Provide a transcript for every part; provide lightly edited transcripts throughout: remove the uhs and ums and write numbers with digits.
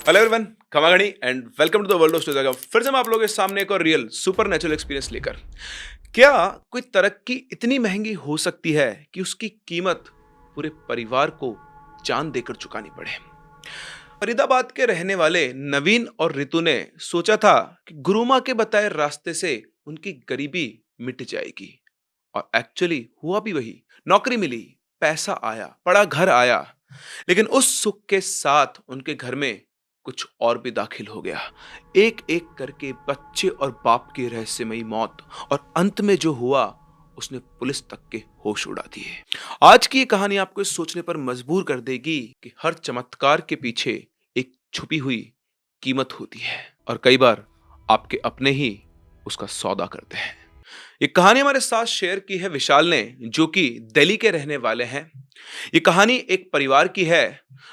Hello everyone, खमागणी and welcome to the world of story. फिर से मैं आप लोगों के सामने एक और रियल सुपर नेचुरल एक्सपीरियंस लेकर। क्या कोई तरक्की इतनी महंगी हो सकती है कि उसकी कीमत पूरे परिवार को जान देकर चुकानी पड़े? फरीदाबाद के रहने वाले नवीन और रितु ने सोचा था कि गुरुमा के बताए रास्ते से उनकी गरीबी मिट जाएगी, और एक्चुअली हुआ भी वही। नौकरी मिली, पैसा आया, बड़ा घर आया, लेकिन उस सुख के साथ उनके घर में कुछ और भी दाखिल हो गया। एक एक करके बच्चे और बाप की रहस्यमयी मौत, और अंत में जो हुआ उसने पुलिस तक के होश उड़ा दिए। आज की ये कहानी आपको इस सोचने पर मजबूर कर देगी कि हर चमत्कार के पीछे एक छुपी हुई कीमत होती है, और कई बार आपके अपने ही उसका सौदा करते हैं। ये कहानी हमारे साथ शेयर की है विशाल ने, जो कि दिल्ली के रहने वाले हैं। ये कहानी एक परिवार की है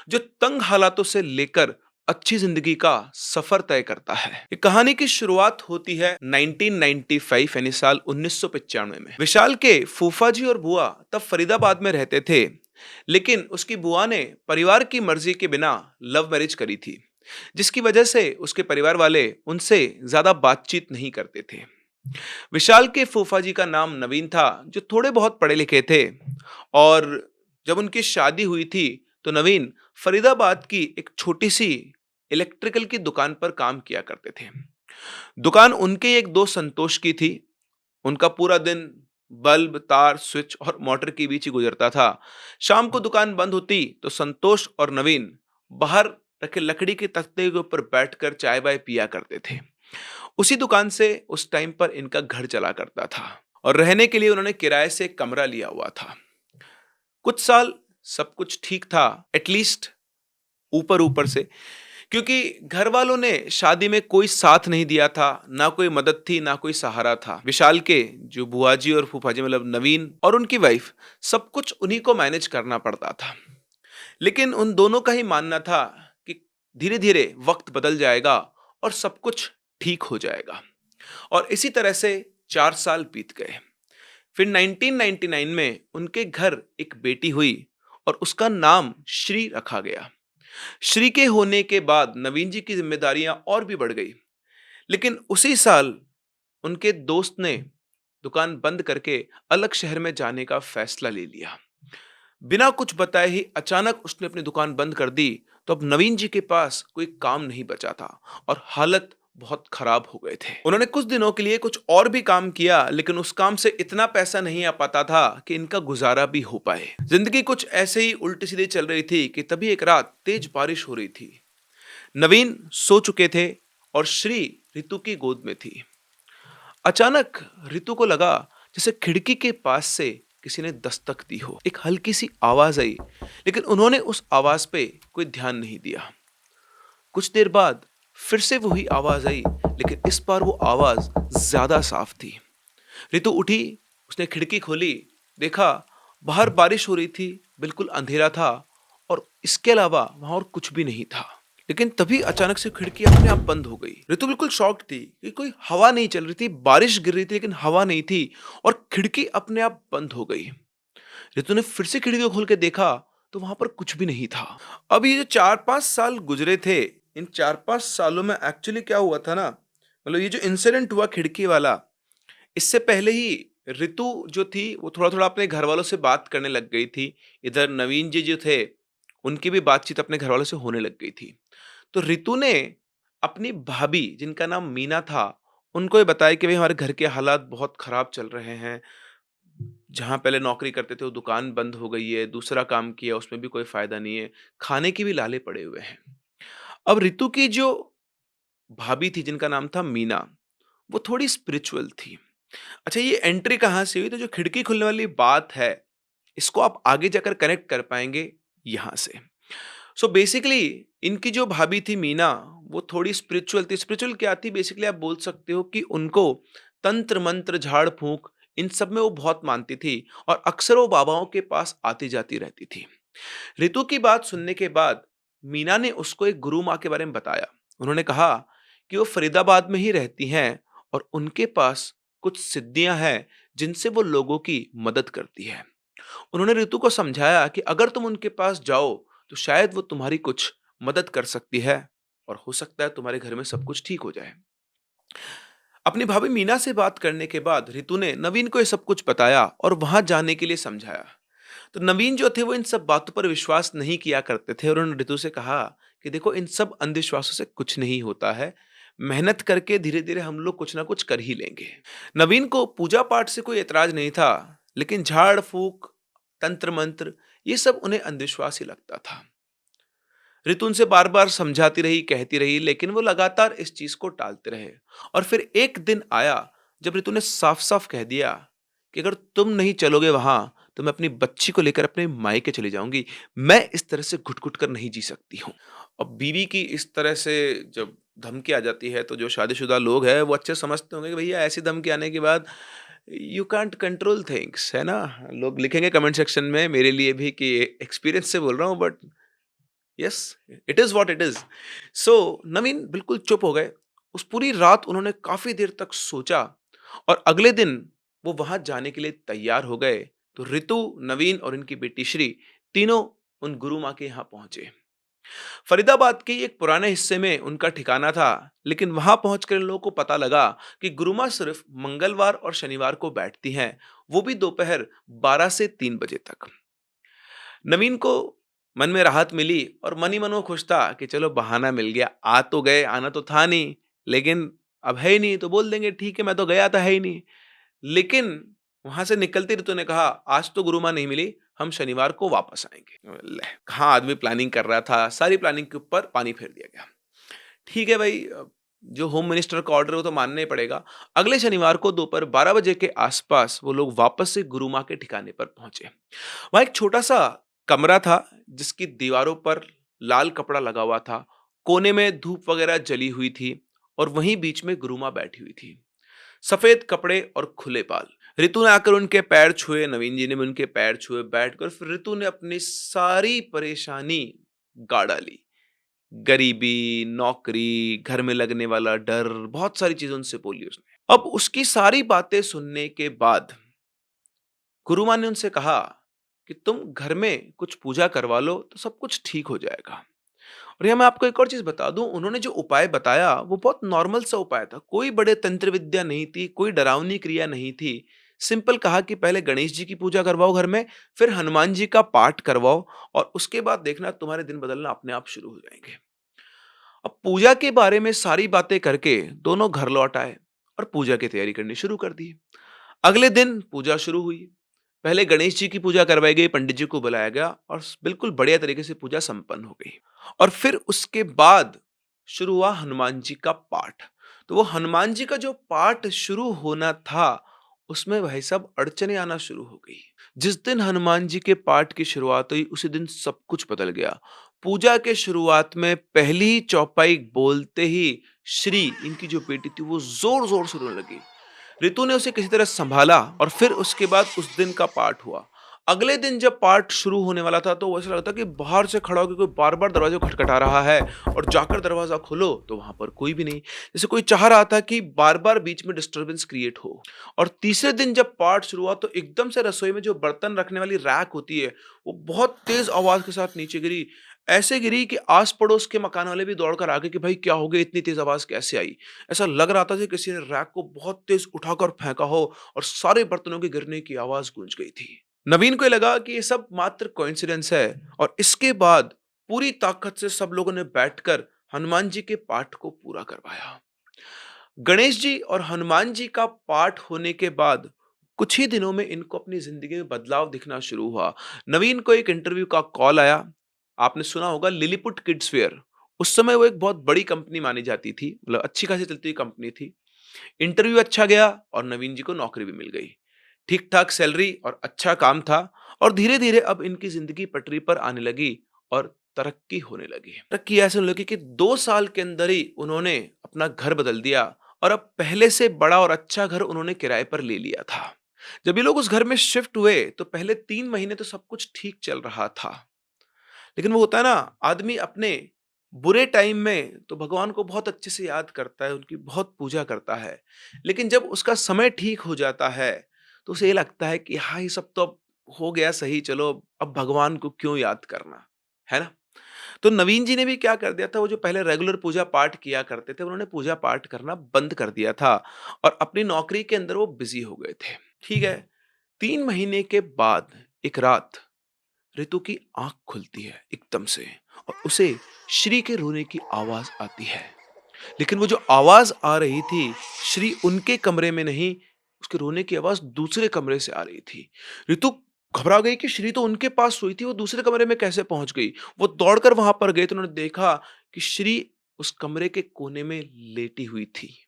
जो तंग हालातों से लेकर अच्छी जिंदगी का सफर तय करता है। ये कहानी की शुरुआत होती है 1995 यानी साल 1995 में। विशाल के फूफा जी और बुआ तब फरीदाबाद में रहते थे, लेकिन उसकी बुआ ने परिवार की मर्जी के बिना लव मैरिज करी थी, जिसकी वजह से उसके परिवार वाले उनसे ज्यादा बातचीत नहीं करते थे। विशाल के फूफा जी का नाम नवीन था, जो थोड़े बहुत पढ़े लिखे थे, और जब उनकी शादी हुई थी तो नवीन फरीदाबाद की एक छोटी सी इलेक्ट्रिकल की दुकान पर काम किया करते थे। दुकान उनके एक दोस्त संतोष की थी। उनका पूरा दिन बल्ब, तार, स्विच और मोटर के बीच ही गुजरता था। शाम को दुकान बंद होती तो संतोष और नवीन बाहर रखे लकड़ी के तख्ते के ऊपर बैठकर चाय वाय पिया करते थे। उसी दुकान से उस टाइम पर इनका घर चला करता था, और रहने के लिए उन्होंने किराए से एक कमरा लिया हुआ था। कुछ साल सब कुछ ठीक था, एटलीस्ट ऊपर ऊपर से, क्योंकि घर वालों ने शादी में कोई साथ नहीं दिया था, ना कोई मदद थी, ना कोई सहारा था। विशाल के जो बुआ जी और फूफा जी, मतलब नवीन और उनकी वाइफ, सब कुछ उन्हीं को मैनेज करना पड़ता था। लेकिन उन दोनों का ही मानना था कि धीरे धीरे वक्त बदल जाएगा और सब कुछ ठीक हो जाएगा। और इसी तरह से 4 साल बीत गए। फिर 1999 में उनके घर एक बेटी हुई और उसका नाम श्री रखा गया। श्री के होने के बाद नवीन जी की जिम्मेदारियां और भी बढ़ गई। लेकिन उसी साल उनके दोस्त ने दुकान बंद करके अलग शहर में जाने का फैसला ले लिया। बिना कुछ बताए ही अचानक उसने अपनी दुकान बंद कर दी। तो अब नवीन जी के पास कोई काम नहीं बचा था, और हालत बहुत खराब हो गए थे। उन्होंने कुछ दिनों के लिए कुछ और भी काम किया, लेकिन उस काम से इतना पैसा नहीं आ पाता था कि इनका गुजारा भी हो पाए। जिंदगी कुछ ऐसे ही उल्टी सीधी चल रही थी कि तभी एक रात तेज बारिश हो रही थी। नवीन सो चुके थे और श्री रितु की गोद में थी। अचानक रितु को लगा जैसे खिड़की के पास से किसी ने दस्तक दी हो। एक हल्की सी आवाज आई, लेकिन उन्होंने उस आवाज पे कोई ध्यान नहीं दिया। कुछ देर बाद फिर से वही आवाज आई, लेकिन इस बार वो आवाज ज्यादा साफ थी। रितु उठी, उसने खिड़की खोली, देखा बाहर बारिश हो रही थी, बिल्कुल अंधेरा था, और इसके अलावा वहां और कुछ भी नहीं था। लेकिन तभी अचानक से खिड़की अपने आप बंद हो गई। रितु बिल्कुल शॉक्ड थी कि कोई हवा नहीं चल रही थी, बारिश गिर रही थी लेकिन हवा नहीं थी, और खिड़की अपने आप बंद हो गई। रितु ने फिर से खिड़की को खोल के देखा तो वहां पर कुछ भी नहीं था। अब ये जो 4-5 साल गुजरे थे, इन 4-5 सालों में एक्चुअली क्या हुआ था ना, मतलब ये जो इंसिडेंट हुआ खिड़की वाला, इससे पहले ही रितु जो थी वो थोड़ा थोड़ा अपने घर वालों से बात करने लग गई थी। इधर नवीन जी जो थे, उनकी भी बातचीत अपने घर वालों से होने लग गई थी। तो रितु ने अपनी भाभी, जिनका नाम मीना था, उनको ये बताया कि भाई हमारे घर के हालात बहुत खराब चल रहे हैं। जहाँ पहले नौकरी करते थे वो दुकान बंद हो गई है, दूसरा काम किया उसमें भी कोई फायदा नहीं है, खाने की भी लाले पड़े हुए हैं। अब रितु की जो भाभी थी, जिनका नाम था मीना, वो थोड़ी स्पिरिचुअल थी। अच्छा, ये एंट्री कहाँ से हुई? तो जो खिड़की खुलने वाली बात है, इसको आप आगे जाकर कनेक्ट कर पाएंगे यहाँ से। सो बेसिकली इनकी जो भाभी थी मीना, वो थोड़ी स्पिरिचुअल थी। स्पिरिचुअल क्या थी? बेसिकली आप बोल सकते हो कि उनको तंत्र मंत्र, झाड़ फूंक, इन सब में वो बहुत मानती थी, और अक्सर वो बाबाओं के पास आती जाती रहती थी। रितु की बात सुनने के बाद मीना ने उसको एक गुरु माँ के बारे में बताया। उन्होंने कहा कि वो फरीदाबाद में ही रहती हैं, और उनके पास कुछ सिद्धियां हैं जिनसे वो लोगों की मदद करती है। उन्होंने रितु को समझाया कि अगर तुम उनके पास जाओ तो शायद वो तुम्हारी कुछ मदद कर सकती है, और हो सकता है तुम्हारे घर में सब कुछ ठीक हो जाए। अपनी भाभी मीना से बात करने के बाद रितु ने नवीन को ये सब कुछ बताया और वहां जाने के लिए समझाया। तो नवीन जो थे वो इन सब बातों पर विश्वास नहीं किया करते थे और उन्होंने रितु से कहा कि देखो, इन सब अंधविश्वासों से कुछ नहीं होता है। मेहनत करके धीरे धीरे हम लोग कुछ ना कुछ कर ही लेंगे। नवीन को पूजा पाठ से कोई एतराज नहीं था, लेकिन झाड़ फूक, तंत्र मंत्र, ये सब उन्हें अंधविश्वास ही लगता था। रितु उनसे बार बार समझाती रही, कहती रही, लेकिन वो लगातार इस चीज को टालते रहे। और फिर एक दिन आया जब रितु ने साफ साफ कह दिया कि अगर तुम नहीं चलोगे वहां, तो मैं अपनी बच्ची को लेकर अपने मायके चली जाऊंगी। मैं इस तरह से घुट घुट कर नहीं जी सकती हूँ। अब बीवी की इस तरह से जब धमकी आ जाती है, तो जो शादीशुदा लोग हैं वो अच्छे समझते होंगे कि भैया ऐसी धमकी आने के बाद यू कांट कंट्रोल थिंग्स, है ना। लोग लिखेंगे कमेंट सेक्शन में मेरे लिए भी कि एक्सपीरियंस से बोल रहा हूँ, but yes, it is what it is. So Naveen बिल्कुल चुप हो गए। उस पूरी रात उन्होंने काफी देर तक सोचा और अगले दिन वो वहां जाने के लिए तैयार हो गए। तो रितु, नवीन और इनकी बेटी श्री, तीनों उन गुरु माँ के यहाँ पहुंचे। फरीदाबाद के एक पुराने हिस्से में उनका ठिकाना था, लेकिन वहां पहुंचकर इन लोगों को पता लगा कि गुरु माँ सिर्फ मंगलवार और शनिवार को बैठती हैं, वो भी दोपहर 12 से 3 बजे तक। नवीन को मन में राहत मिली और मन ही मन वो खुश था कि चलो बहाना मिल गया। आ तो गए, आना तो था नहीं, लेकिन अब है ही नहीं तो बोल देंगे ठीक है, मैं तो गया था, है ही नहीं। लेकिन वहां से निकलती ऋतु ने कहा, आज तो गुरु माँ नहीं मिली, हम शनिवार को वापस आएंगे। ले, कहाँ आदमी प्लानिंग कर रहा था, सारी प्लानिंग के ऊपर पानी फेर दिया गया। ठीक है भाई, जो होम मिनिस्टर का ऑर्डर है वो तो मानना ही पड़ेगा। अगले शनिवार को दोपहर 12 बजे के आसपास वो लोग वापस से गुरु माँ के ठिकाने पर पहुंचे। वहां एक छोटा सा कमरा था, जिसकी दीवारों पर लाल कपड़ा लगा हुआ था। कोने में धूप वगैरह जली हुई थी और वहीं बीच में गुरु माँ बैठी हुई थी, सफेद कपड़े और खुले बाल। रितु ने आकर उनके पैर छुए, नवीन जी ने भी उनके पैर छुए। बैठकर फिर रितु ने अपनी सारी परेशानी गा डाली। गरीबी, नौकरी, घर में लगने वाला डर, बहुत सारी चीजें उनसे बोली उसने। अब उसकी सारी बातें सुनने के बाद गुरुमाँ ने उनसे कहा कि तुम घर में कुछ पूजा करवा लो तो सब कुछ ठीक हो जाएगा। और यहाँ मैं आपको एक और चीज बता दूं, उन्होंने जो उपाय बताया वो बहुत नॉर्मल सा उपाय था। कोई बड़े तंत्र विद्या नहीं थी, कोई डरावनी क्रिया नहीं थी। सिंपल कहा कि पहले गणेश जी की पूजा करवाओ घर में, फिर हनुमान जी का पाठ करवाओ, और उसके बाद देखना तुम्हारे दिन बदलना अपने आप शुरू हो जाएंगे। अब पूजा के बारे में सारी बातें करके दोनों घर लौट आए और पूजा की तैयारी करनी शुरू कर दी। अगले दिन पूजा शुरू हुई। पहले गणेश जी की पूजा करवाई गई, पंडित जी को बुलाया गया और बिल्कुल बढ़िया तरीके से पूजा संपन्न हो गई। और फिर उसके बाद शुरू हुआ हनुमान जी का पाठ। तो वो हनुमान जी का जो पाठ शुरू होना था, उसमें भाई साहब अड़चने आना शुरू हो गई। जिस दिन हनुमान जी के पाठ की शुरुआत हुई, उसी दिन सब कुछ बदल गया। पूजा के शुरुआत में पहली ही चौपाई बोलते ही श्री, इनकी जो बेटी थी, वो जोर जोर से रोने लगी। रितु ने उसे किसी तरह संभाला और फिर उसके बाद उस दिन का पाठ हुआ। अगले दिन जब पाठ शुरू होने वाला था, तो वो ऐसा लगता कि बाहर से खड़ा होकर कोई बार-बार दरवाजे को खटखटा रहा है, और जाकर दरवाजा खोलो तो वहां पर कोई भी नहीं। जैसे कोई चाह रहा था कि बार-बार बीच में डिस्टरबेंस क्रिएट हो। और तीसरे दिन जब पाठ शुरू हुआ, तो एकदम से रसोई में जो बर्तन रखने वाली रैक होती है, वो बहुत तेज आवाज के साथ नीचे गिरी। ऐसे गिरी कि आस पड़ोस के मकान वाले भी दौड़कर आ गए कि भाई क्या हो गया, इतनी तेज आवाज कैसे आई। ऐसा लग रहा था कि किसी ने रैक को बहुत तेज उठाकर फेंका हो और सारे बर्तनों के गिरने की आवाज गूंज गई थी। नवीन को ये लगा कि ये सब मात्र कोइंसिडेंस है, और इसके बाद पूरी ताकत से सब लोगों ने बैठकर हनुमान जी के पाठ को पूरा करवाया। गणेश जी और हनुमान जी का पाठ होने के बाद कुछ ही दिनों में इनको अपनी जिंदगी में बदलाव दिखना शुरू हुआ। नवीन को एक इंटरव्यू का कॉल आया। आपने सुना होगा लिलीपुट किड्स वेयर। उस समय वो एक बहुत बड़ी कंपनी मानी जाती थी, मतलब अच्छी खासी चलती हुई कंपनी थी। इंटरव्यू अच्छा गया और नवीन जी को नौकरी भी मिल गई। ठीक ठाक सैलरी और अच्छा काम था, और धीरे धीरे अब इनकी जिंदगी पटरी पर आने लगी और तरक्की होने लगी। तरक्की ऐसे होने लगी कि 2 साल के अंदर ही उन्होंने अपना घर बदल दिया, और अब पहले से बड़ा और अच्छा घर उन्होंने किराए पर ले लिया था। जब ये लोग उस घर में शिफ्ट हुए, तो पहले 3 महीने तो सब कुछ ठीक चल रहा था। लेकिन वो होता है ना, आदमी अपने बुरे टाइम में तो भगवान को बहुत अच्छे से याद करता है, उनकी बहुत पूजा करता है। लेकिन जब उसका समय ठीक हो जाता है, तो उसे ये लगता है कि हाँ, ये सब तो अब हो गया सही, चलो अब भगवान को क्यों याद करना, है ना? तो नवीन जी ने भी क्या कर दिया था, वो जो पहले रेगुलर पूजा पाठ किया करते थे, उन्होंने पूजा पाठ करना बंद कर दिया था और अपनी नौकरी के अंदर वो बिज़ी हो गए थे। ठीक है, 3 महीने के बाद एक रात रितु की आँख खुलती है एकदम से और उसे श्री के रोने की आवाज़ आती है। लेकिन वो जो आवाज़ आ रही थी, श्री उनके कमरे में नहीं, उसके रोने की आवाज़ दूसरे कमरे से आ रही थी। रितु घबरा गई कि श्री तो उनके पास सोई थी, वो दूसरे कमरे में कैसे पहुँच गई? वो दौड़कर वहाँ पर गए तो उन्होंने देखा कि श्री उस कमरे के कोने में लेटी हुई थी।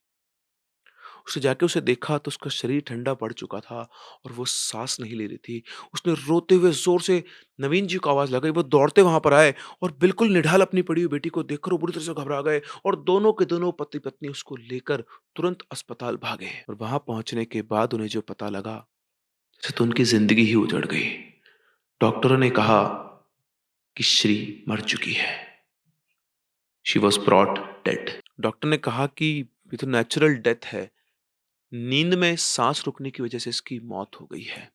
उसने जाके उसे देखा तो उसका शरीर ठंडा पड़ चुका था और वो सांस नहीं ले रही थी। उसने रोते हुए ज़ोर से नवीन जी को आवाज़ लगाई, वो दौड़ते वहाँ पर आए और बिल्कुल निढाल अपनी पड़ी हुई बेटी को देखकर वो बुरी तरह से घबरा गए और दोनों के दोनों पति-पत्नी उसको लेकर तुरंत अस्पताल भागे और वहाँ पहुँचने के बाद उन्हें जो पता लगा, जैसे तो उनकी ज़िंदगी ही उजड़ गई। डॉक्टरों ने कहा कि श्री मर चुकी है। She was brought dead. Doctor ने कहा कि ये तो नेचुरल डेथ है। नींद में सांस रुकने की वजह से इसकी मौत हो गई है।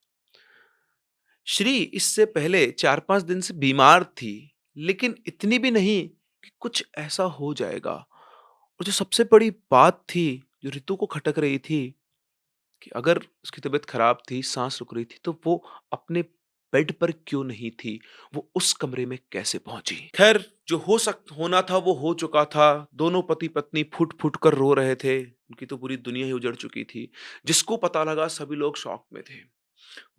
श्री इससे पहले 4-5 दिन से बीमार थी, लेकिन इतनी भी नहीं कि कुछ ऐसा हो जाएगा। और जो सबसे बड़ी बात थी, जो रितु को खटक रही थी कि अगर उसकी तबीयत खराब थी, सांस रुक रही थी, तो वो अपने बेड पर क्यों नहीं थी? वो उस कमरे में कैसे पहुंची? खैर, जो होना था वो हो चुका था। दोनों पति-पत्नी फूट-फूट कर रो रहे थे। उनकी तो पूरी दुनिया ही उजड़ चुकी थी। जिसको पता लगा सभी लोग शॉक में थे।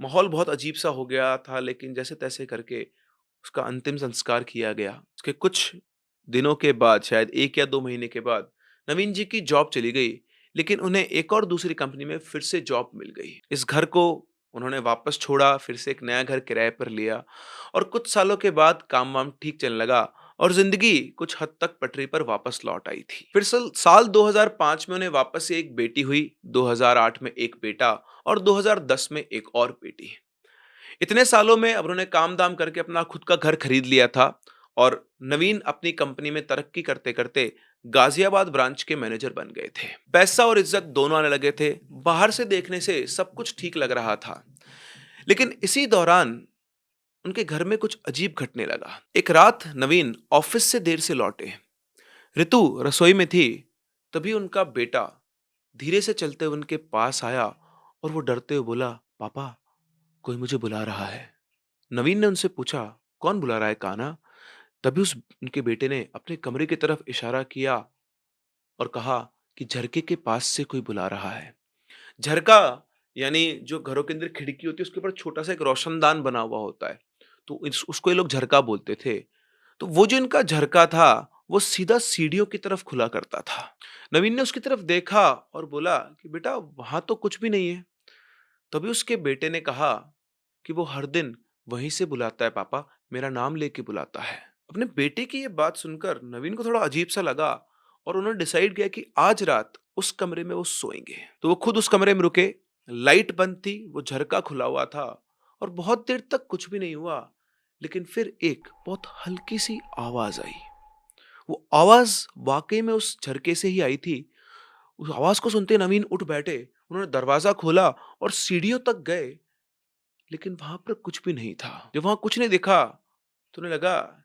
माहौल बहुत अजीब-सा हो गया था, लेकिन जैसे-तैसे करके उसका अंतिम संस्कार किया गया। उसके कुछ दिनों के बाद, शायद 1 या 2 महीने के बाद, नवीन जी की जॉब चली गई, लेकिन उन्हें एक और दूसरी कंपनी में फिर से जॉब मिल गई। इस घर को उन्होंने वापस छोड़ा, फिर से एक नया घर किराए पर लिया और कुछ सालों के बाद काम-वाम ठीक चलने लगा और ज़िंदगी कुछ हद तक पटरी पर वापस लौट आई थी। फिर साल 2005 में उन्हें वापस से एक बेटी हुई, 2008 में एक बेटा और 2010 में एक और बेटी। इतने सालों में अब उन्होंने काम-दाम करके अपना खुद का घर खरीद लिया था और नवीन अपनी कंपनी में तरक्की करते-करते गाजियाबाद ब्रांच के मैनेजर बन गए थे। पैसा और इज्जत दोनों आने लगे थे। बाहर से देखने से सब कुछ ठीक लग रहा था। लेकिन इसी दौरान उनके घर में कुछ अजीब घटने लगा। एक रात नवीन ऑफिस से देर से लौटे। ऋतु रसोई में थी, तभी उनका बेटा धीरे से चलते हुए उनके पास आया और वो डरते हुए बोला, "पापा, कोई मुझे बुला रहा है।" नवीन ने उनसे पूछा, "कौन बुला रहा है कान्हा?" तभी उस उनके बेटे ने अपने कमरे की तरफ इशारा किया और कहा कि झरके के पास से कोई बुला रहा है। झरका यानी जो घरों के अंदर खिड़की होती है, उसके ऊपर छोटा सा एक रोशनदान बना हुआ होता है, तो उसको ये लोग झरका बोलते थे। तो वो जो इनका झरका था, वो सीधा सीढ़ियों की तरफ खुला करता था। नवीन ने उसकी तरफ देखा और बोला कि बेटा, वहां तो कुछ भी नहीं है। तभी उसके बेटे ने कहा कि वो हर दिन वहीं से बुलाता है पापा, मेरा नाम लेके बुलाता है। अपने बेटे की ये बात सुनकर नवीन को थोड़ा अजीब सा लगा और उन्होंने डिसाइड किया कि आज रात उस कमरे में वो सोएंगे। तो वो खुद उस कमरे में रुके, लाइट बंद थी, वो झरका खुला हुआ था और बहुत देर तक कुछ भी नहीं हुआ। लेकिन फिर एक बहुत हल्की सी आवाज आई। वो आवाज वाकई में उस झरके से ही आई थी। उस आवाज को सुनते नवीन उठ बैठे, उन्होंने दरवाजा खोला और सीढ़ियों तक गए, लेकिन वहां पर कुछ भी नहीं था। जब वहां कुछ नहीं दिखा तो उन्हें लगा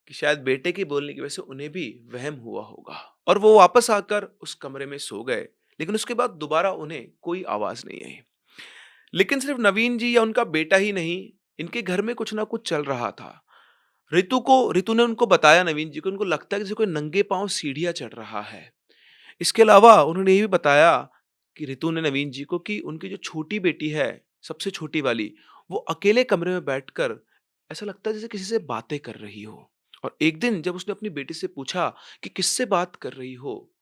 कि शायद बेटे के बोलने की वजह से उन्हें भी वहम हुआ होगा और वो वापस आकर उस कमरे में सो गए। लेकिन उसके बाद दोबारा उन्हें कोई आवाज नहीं आई। लेकिन सिर्फ नवीन जी या उनका बेटा ही नहीं, इनके घर में कुछ ना कुछ चल रहा था। ऋतु ने उनको बताया, नवीन जी को, उनको लगता है कि जैसे कोई नंगे पांव सीढ़ियां चढ़ रहा है। इसके अलावा उन्होंने ये भी बताया कि ऋतु ने नवीन जी को कि उनकी जो छोटी बेटी है, सबसे छोटी वाली, वो अकेले कमरे में बैठकर ऐसा लगता है जैसे किसी से बातें कर रही हो। और एक दिन जब उसने अपनी बेटी से पूछा कि किससे बात कर रही हो,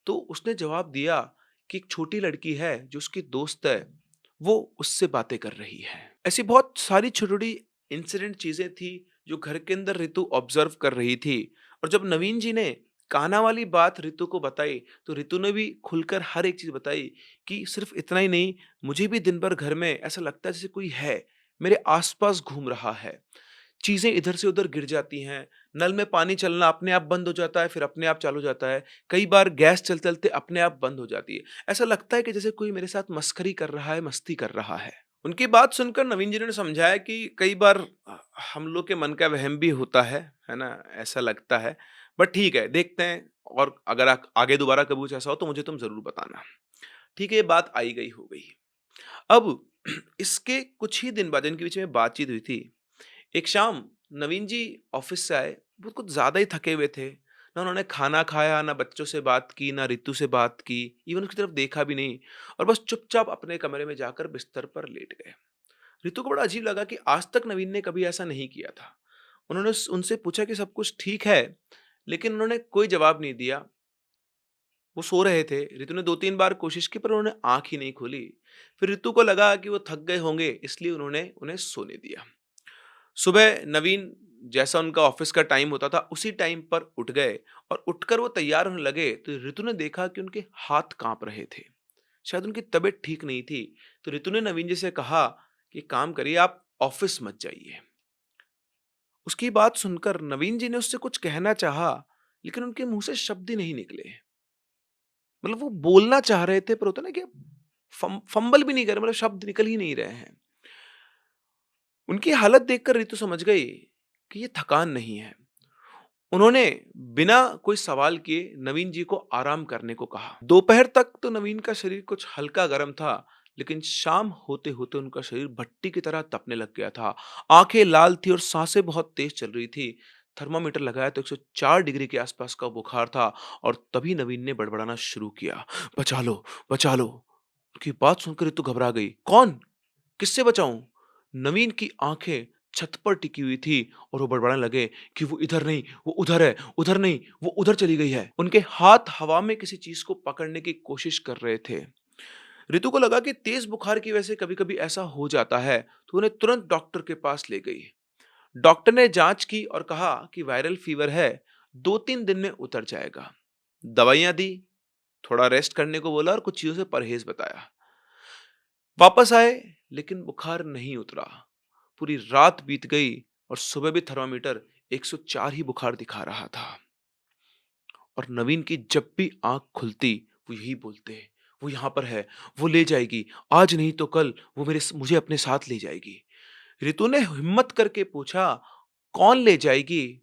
तो उसने जवाब दिया कि एक छोटी लड़की है जो उसकी दोस्त है, वो उससे बातें कर रही है। ऐसी बहुत सारी छोटी-छोटी इंसिडेंट चीजें थी जो घर के अंदर ऋतु ऑब्जर्व कर रही थी। और जब नवीन जी ने कान्हा वाली बात ऋतु को बताई, तो ऋतु ने भी खुलकर हर एक चीज बताई कि सिर्फ इतना ही नहीं, मुझे भी दिन भर घर में ऐसा लगता है जैसे कोई है, मेरे आसपास घूम रहा है। चीज़ें इधर से उधर गिर जाती हैं, नल में पानी चलना अपने आप बंद हो जाता है, फिर अपने आप चालू हो जाता है। कई बार गैस चलते-चलते अपने आप बंद हो जाती है। ऐसा लगता है कि जैसे कोई मेरे साथ मस्खरी कर रहा है, मस्ती कर रहा है। उनकी बात सुनकर नवीन जी ने समझाया कि कई बार हम लोग के मन का वहम भी होता है ना? ऐसा लगता है। बट ठीक है, देखते हैं और अगर आगे दोबारा कभी कुछ ऐसा हो तो मुझे तुम ज़रूर बताना। ठीक है, ये बात आई गई हो गई। अब इसके कुछ ही दिन बाद इनके बीच में बातचीत हुई थी। एक शाम नवीन जी ऑफ़िस से आए, वो कुछ ज़्यादा ही थके हुए थे। ना उन्होंने खाना खाया, ना बच्चों से बात की, ना रितु से बात की, इवन उसकी तरफ देखा भी नहीं और बस चुपचाप अपने कमरे में जाकर बिस्तर पर लेट गए। रितु को बड़ा अजीब लगा कि आज तक नवीन ने कभी ऐसा नहीं किया था। उन्होंने उनसे पूछा कि सब कुछ ठीक है, लेकिन उन्होंने कोई जवाब नहीं दिया। वो सो रहे थे। रितु ने 2-3 बार कोशिश की पर उन्होंने आँख ही नहीं खोली। फिर रितु को लगा कि वो थक गए होंगे इसलिए उन्होंने उन्हें सोने दिया। सुबह नवीन जैसा उनका ऑफिस का टाइम होता था उसी टाइम पर उठ गए और उठकर वो तैयार होने लगे तो रितु ने देखा कि उनके हाथ काँप रहे थे। शायद उनकी तबीयत ठीक नहीं थी। तो रितु ने नवीन जी से कहा कि काम करिए आप ऑफिस मत जाइए। उसकी बात सुनकर नवीन जी ने उससे कुछ कहना चाहा, लेकिन उनके मुँह से शब्द ही नहीं निकले। मतलब वो बोलना चाह रहे थे पर होता है ना कि फंबल भी नहीं कर रहे, मतलब शब्द निकल ही नहीं रहे हैं। उनकी हालत देखकर रितु समझ गई कि ये थकान नहीं है। उन्होंने बिना कोई सवाल किए नवीन जी को आराम करने को कहा। दोपहर तक तो नवीन का शरीर कुछ हल्का गर्म था, लेकिन शाम होते-होते उनका शरीर भट्टी की तरह तपने लग गया था। आंखें लाल थी और सांसें बहुत तेज चल रही थी। थर्मामीटर लगाया तो 104 डिग्री के आसपास का बुखार था और तभी नवीन ने बड़बड़ाना शुरू किया, "बचा लो, बचा लो।" उनकी बात सुनकर रितु घबरा गई। "कौन? किससे बचाऊं?" नवीन की आंखें छत पर टिकी हुई थी और वो बड़बड़ाने लगे कि वो इधर नहीं, वो उधर है, उधर नहीं, वो उधर चली गई है। उनके हाथ हवा में किसी चीज को पकड़ने की कोशिश कर रहे थे। रितु को लगा कि तेज बुखार की वजह से कभी-कभी ऐसा हो जाता है, तो उन्हें तुरंत डॉक्टर के पास ले गई। डॉक्टर ने जांच की और कहा कि वायरल फीवर है, 2-3 दिन में उतर जाएगा। दवाइयां दी, थोड़ा रेस्ट करने को बोला और कुछ चीजों से परहेज बताया। वापस आए, लेकिन बुखार नहीं उतरा। पूरी रात बीत गई और सुबह भी थर्मामीटर 104 ही बुखार दिखा रहा था। और नवीन की जब भी आंख खुलती वो यही बोलते, वो यहाँ पर है, वो ले जाएगी, आज नहीं तो कल वो मुझे अपने साथ ले जाएगी। रितु ने हिम्मत करके पूछा, कौन ले जाएगी?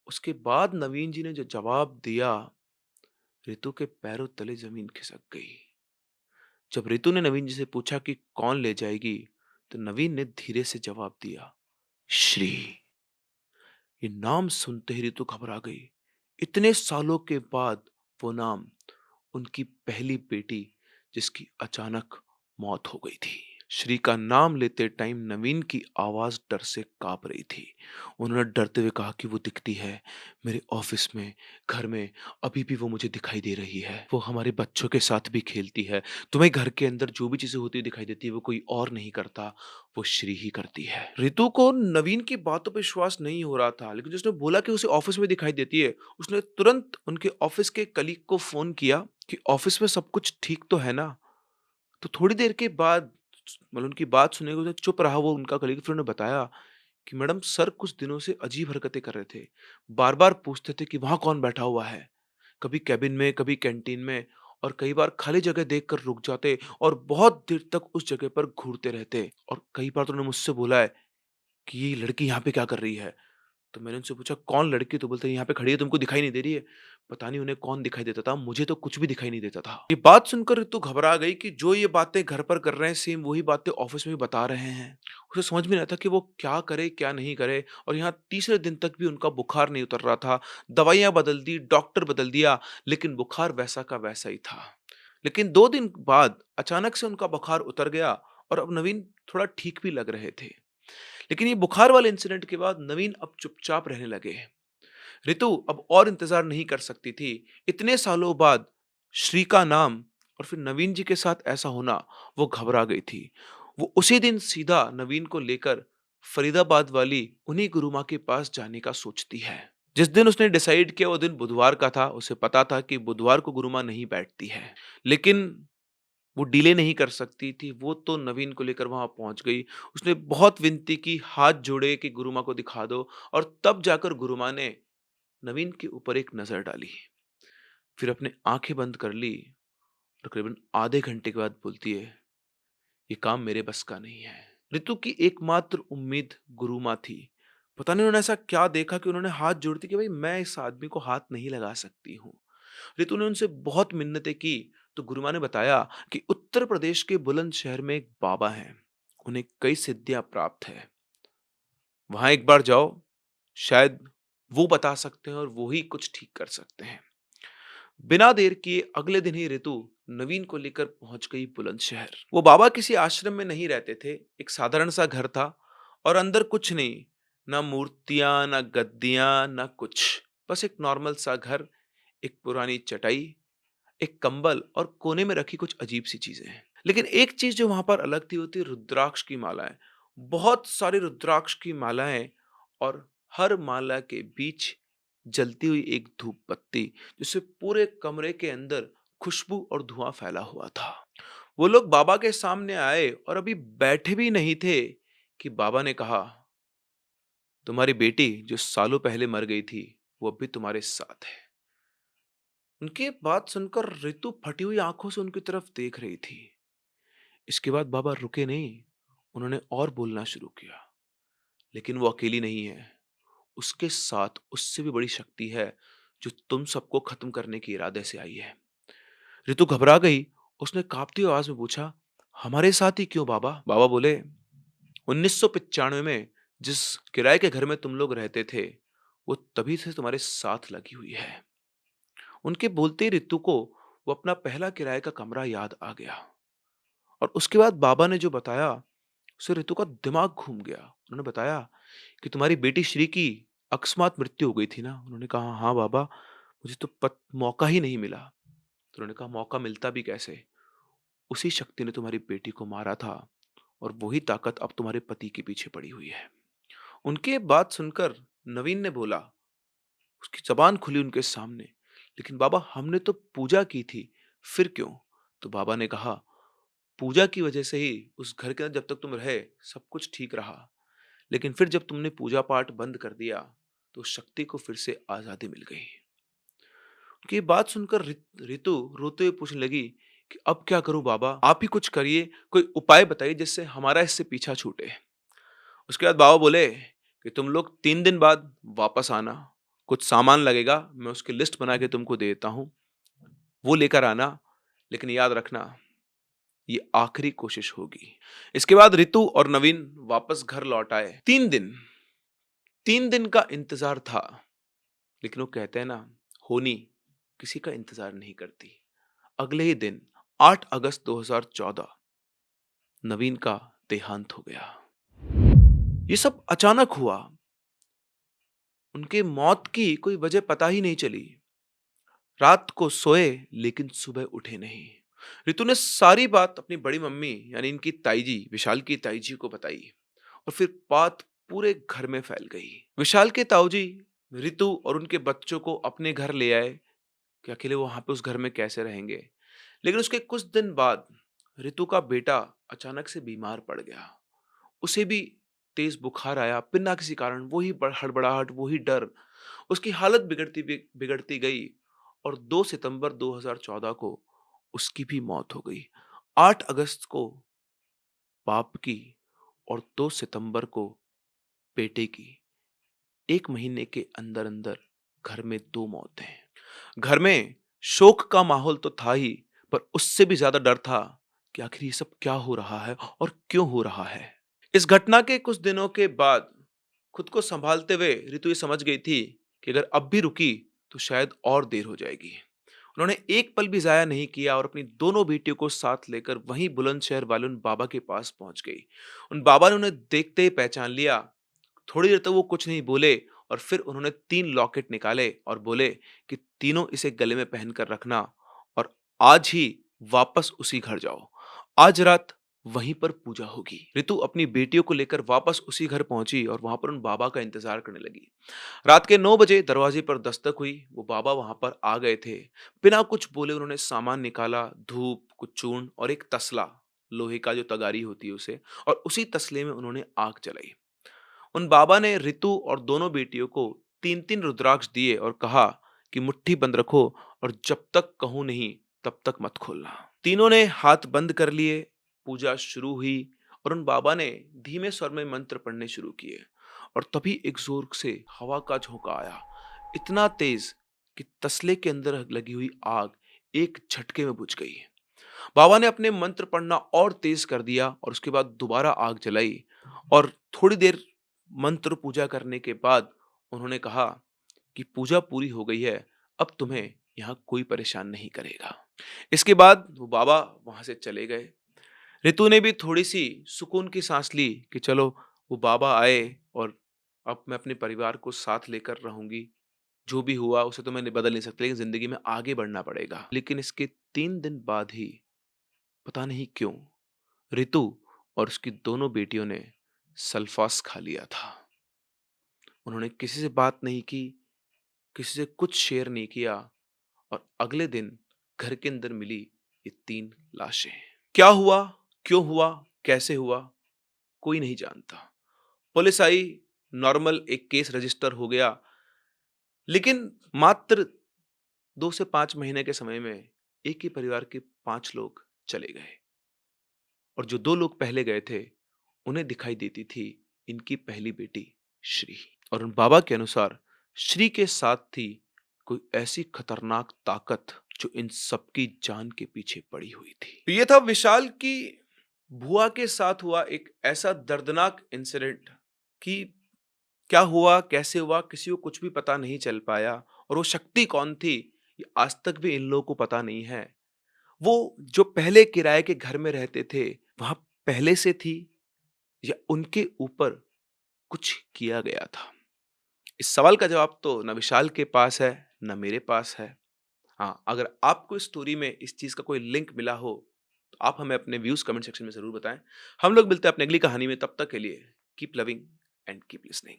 उसके बाद नवीन जी ने जो जवाब दिया, रितु के पैरों तले जमीन खिसक गई। जब रितु ने नवीन जी से पूछा कि कौन ले जाएगी, तो नवीन ने धीरे से जवाब दिया, श्री। ये नाम सुनते ही रितु घबरा गई। इतने सालों के बाद वो नाम, उनकी पहली बेटी जिसकी अचानक मौत हो गई थी। श्री का नाम लेते टाइम नवीन की आवाज डर से कांप रही थी। उन्होंने डरते हुए कहा कि वो दिखती है मेरे ऑफिस में, घर में, अभी भी वो मुझे दिखाई दे रही है। वो हमारे बच्चों के साथ भी खेलती है। तुम्हें घर के अंदर जो भी चीजें होती हुई दिखाई देती है वो कोई और नहीं करता, वो श्री ही करती है। रितु को नवीन की बातों पर विश्वास नहीं हो रहा था, लेकिन जिसने बोला कि उसे ऑफिस में दिखाई देती है, उसने तुरंत उनके ऑफिस के कलीग को फोन किया कि ऑफिस में सब कुछ ठीक तो है ना? तो थोड़ी देर के बाद मतलब उनकी बात सुनने के बाद चुप रहा वो उनका कलीग। फिर उन्होंने बताया कि मैडम सर कुछ दिनों से अजीब हरकतें कर रहे थे। बार-बार पूछते थे कि वहाँ कौन बैठा हुआ है? कभी केबिन में, कभी कैंटीन में और कई बार खाली जगह देखकर रुक जाते और बहुत देर तक उस जगह पर घूरते रहते। और कई बार तो उन्होंने मुझसे बोला है कि ये लड़की यहाँ पे क्या कर रही है? तो मैंने उनसे पूछा कौन लड़की? तो बोलते हैं यहाँ पे खड़ी है, तुमको दिखाई नहीं दे रही है? पता नहीं उन्हें कौन दिखाई देता था, मुझे तो कुछ भी दिखाई नहीं देता था। ये बात सुनकर रितु घबरा गई कि जो ये बातें घर पर कर रहे हैं सेम वही बातें ऑफिस में भी बता रहे हैं। उसे समझ में नहीं आता कि वो क्या करे, क्या नहीं करे। और यहाँ तीसरे दिन तक भी उनका बुखार नहीं उतर रहा था। दवाइयाँ बदल दी, डॉक्टर बदल दिया, लेकिन बुखार वैसा का वैसा ही था। लेकिन 2 दिन बाद अचानक से उनका बुखार उतर गया और अब नवीन थोड़ा ठीक भी लग रहे थे। लेकिन ये बुखार वाले इंसिडेंट के बाद नवीन अब चुपचाप रहने लगे। ऋतु अब और इंतजार नहीं कर सकती थी। इतने सालों बाद श्री का नाम और फिर नवीन जी के साथ ऐसा होना, वो घबरा गई थी। वो उसी दिन सीधा नवीन को लेकर फरीदाबाद वाली उन्हीं गुरु माँ के पास जाने का सोचती है। जिस दिन उसने डिसाइड किया वो दिन बुधवार का था। उसे पता था कि बुधवार को गुरु माँ नहीं बैठती है। लेकिन वो डिले नहीं कर सकती थी, वो तो नवीन को लेकर वहाँ पहुँच गई। उसने बहुत विनती की, हाथ जोड़े कि गुरु माँ को दिखा दो और तब जाकर गुरु माँ ने नवीन के ऊपर एक नज़र डाली। फिर अपने आँखें बंद कर ली और करीबन आधे घंटे के बाद बोलती है, ये काम मेरे बस का नहीं है। ऋतु की एकमात्र उम्मीद गुरु माँ थी। पता नहीं उन्होंने ऐसा क्या देखा कि उन्होंने हाथ जोड़ दी कि भाई मैं इस आदमी को हाथ नहीं लगा सकती हूँ। ऋतु ने उनसे बहुत मिन्नतें की, तो गुरु माँ ने बताया कि उत्तर प्रदेश के बुलंदशहर में एक बाबा हैं, उन्हें कई सिद्धियां प्राप्त है। वहां एक बार जाओ, शायद वो बता सकते हैं और वो ही कुछ ठीक कर सकते हैं। बिना देर किए अगले दिन ही ऋतु नवीन को लेकर पहुंच गई बुलंदशहर। वो बाबा किसी आश्रम में नहीं रहते थे, एक साधारण सा घर था और अंदर कुछ नहीं, ना मूर्तियां, ना गद्दियां, ना कुछ। बस एक नॉर्मल सा घर, एक पुरानी चटाई, एक कंबल और कोने में रखी कुछ अजीब सी चीजें हैं। लेकिन एक चीज जो वहां पर अलग थी, वो थी रुद्राक्ष की मालाएं। बहुत सारी रुद्राक्ष की मालाएं, और हर माला के बीच जलती हुई एक धूप बत्ती, जिससे पूरे कमरे के अंदर खुशबू और धुआं फैला हुआ था। वो लोग बाबा के सामने आए और अभी बैठे भी नहीं थे कि बाबा ने कहा, तुम्हारी बेटी जो सालों पहले मर गई थी, वो अभी तुम्हारे साथ है। उनकी बात सुनकर ऋतु फटी हुई आंखों से उनकी तरफ देख रही थी। इसके बाद बाबा रुके नहीं, उन्होंने और बोलना शुरू किया, लेकिन वो अकेली नहीं है, उसके साथ उससे भी बड़ी शक्ति है जो तुम सबको खत्म करने के इरादे से आई है। ऋतु घबरा गई, उसने कांपती आवाज में पूछा, हमारे साथ ही क्यों बाबा? बाबा बोले, 1995 में जिस किराए के घर में तुम लोग रहते थे, वो तभी से तुम्हारे साथ लगी हुई है। उनके बोलते ही ऋतु को वो अपना पहला किराए का कमरा याद आ गया। और उसके बाद बाबा ने जो बताया, उससे ऋतु का दिमाग घूम गया। उन्होंने बताया कि तुम्हारी बेटी श्री की अकस्मात मृत्यु हो गई थी ना? उन्होंने कहा, हाँ बाबा, मुझे तो मौका ही नहीं मिला। तो उन्होंने कहा, मौका मिलता भी कैसे? उसी शक्ति ने तुम्हारी बेटी को मारा था, और वही ताकत अब तुम्हारे पति के पीछे पड़ी हुई है। उनकी ये बात सुनकर नवीन ने बोला, उसकी जबान खुली उनके सामने, लेकिन बाबा हमने तो पूजा की थी, फिर क्यों? तो बाबा ने कहा, पूजा की वजह से ही उस घर के अंदर जब तक तुम रहे सब कुछ ठीक रहा, लेकिन फिर जब तुमने पूजा पाठ बंद कर दिया, तो उस शक्ति को फिर से आजादी मिल गई। उनकी ये बात सुनकर रितु रोते हुए पूछने लगी कि अब क्या करूं बाबा, आप ही कुछ करिए, कोई उपाय बताइए जिससे हमारा इससे पीछा छूटे। उसके बाद बाबा बोले कि तुम लोग 3 दिन बाद वापस आना, कुछ सामान लगेगा, मैं उसकी लिस्ट बना के तुमको दे देता हूँ, वो लेकर आना, लेकिन याद रखना ये आखिरी कोशिश होगी। इसके बाद रितु और नवीन वापस घर लौट आए। 3 दिन का इंतजार था, लेकिन वो कहते हैं ना, होनी किसी का इंतजार नहीं करती। अगले ही दिन 8 अगस्त 2014 नवीन का देहांत हो गया। ये सब अचानक हुआ, उनके मौत की कोई वजह पता ही नहीं चली। रात को सोए लेकिन सुबह उठे नहीं। रितु ने सारी बात अपनी बड़ी मम्मी यानी इनकी ताई जी, विशाल की ताई जी को बताई, और फिर बात पूरे घर में फैल गई। विशाल के ताऊ जी रितु और उनके बच्चों को अपने घर ले आए कि अकेले वो वहां पे उस घर में कैसे रहेंगे। लेकिन उसके कुछ दिन बाद रितु का बेटा अचानक से बीमार पड़ गया। उसे भी तेज बुखार आया बिना किसी कारण, वही हड़बड़ाहट, वही डर, उसकी हालत बिगड़ती गई, और 2 सितंबर 2014 को उसकी भी मौत हो गई। 8 अगस्त को बाप की और 2 सितंबर को बेटे की। 1 महीने के अंदर अंदर घर में 2 मौतें। घर में शोक का माहौल तो था ही, पर उससे भी ज्यादा डर था कि आखिर ये सब क्या हो रहा है और क्यों हो रहा है। इस घटना के कुछ दिनों के बाद खुद को संभालते हुए रितु ये समझ गई थी कि अगर अब भी रुकी तो शायद और देर हो जाएगी। उन्होंने एक पल भी जाया नहीं किया और अपनी दोनों बेटियों को साथ लेकर वहीं बुलंदशहर वाले उन बाबा के पास पहुंच गई। उन बाबा ने उन्हें देखते ही पहचान लिया। थोड़ी देर तक वो कुछ नहीं बोले, और फिर उन्होंने 3 लॉकेट निकाले और बोले कि तीनों इसे गले में पहनकर रखना, और आज ही वापस उसी घर जाओ। आज रात वहीं पर पूजा होगी। रितु अपनी बेटियों को लेकर वापस उसी घर पहुंची और वहां पर उन बाबा का इंतजार करने लगी। रात के 9 बजे दरवाजे पर दस्तक हुई। वो बाबा वहां पर आ गए थे। बिना कुछ बोले उन्होंने सामान निकाला, धूप, कुछ चूर्ण और एक तसला, लोहे का जो तगारी होती है उसे, और उसी तसले में उन्होंने आग जलाई। उन बाबा ने रितु और दोनों बेटियों को 3-3 रुद्राक्ष दिए और कहा कि मुट्ठी बंद रखो, और जब तक कहूं नहीं तब तक मत खोलना। तीनों ने हाथ बंद कर लिए, पूजा शुरू हुई और उन बाबा ने धीमे स्वर में मंत्र पढ़ने शुरू किए और तभी एक जोर से हवा का झोंका आया, इतना तेज कि तसले के अंदर लगी हुई आग एक झटके में बुझ गई। बाबा ने अपने मंत्र पढ़ना और तेज कर दिया और उसके बाद दोबारा आग जलाई और थोड़ी देर मंत्र पूजा करने के बाद उन्होंने कहा कि पूजा पूरी हो गई है, अब तुम्हें यहाँ कोई परेशान नहीं करेगा। इसके बाद वो बाबा वहां से चले गए। रितु ने भी थोड़ी-सी सुकून की साँस ली कि चलो वो बाबा आए और अब मैं अपने परिवार को साथ लेकर रहूँगी। जो भी हुआ उसे तो मैं बदल नहीं सकती, लेकिन ज़िंदगी में आगे बढ़ना पड़ेगा। लेकिन इसके 3 दिन बाद ही पता नहीं क्यों रितु और उसकी दोनों बेटियों ने सल्फ़ास खा लिया था। उन्होंने किसी से बात नहीं की, किसी से कुछ शेयर नहीं किया और अगले दिन घर के अंदर मिली ये 3 लाशें। क्या हुआ? क्यों हुआ? कैसे हुआ? कोई नहीं जानता। पुलिस आई, नॉर्मल एक केस रजिस्टर हो गया, लेकिन मात्र 2 से 5 महीने के समय में एक ही परिवार के 5 लोग चले गए और जो 2 लोग पहले गए थे, उन्हें दिखाई देती थी इनकी पहली बेटी श्री और उन बाबा के अनुसार श्री के साथ थी कोई ऐसी खतरनाक ताकत जो इन सबकी जान के पीछे पड़ी हुई थी। तो ये था विशाल की बुआ के साथ हुआ एक ऐसा दर्दनाक इंसिडेंट कि क्या हुआ, कैसे हुआ, किसी को कुछ भी पता नहीं चल पाया और वो शक्ति कौन थी, ये आज तक भी इन लोगों को पता नहीं है। वो जो पहले किराए के घर में रहते थे, वहाँ पहले से थी या उनके ऊपर कुछ किया गया था? इस सवाल का जवाब तो ना विशाल के पास है, ना मेरे पास है। हाँ, अगर आपको इस स्टोरी में इस चीज़ का कोई लिंक मिला हो, तो आप हमें अपने व्यूज़ कमेंट सेक्शन में ज़रूर बताएँ। हम लोग मिलते हैं अपनी अगली कहानी में, तब तक के लिए keep loving and keep listening.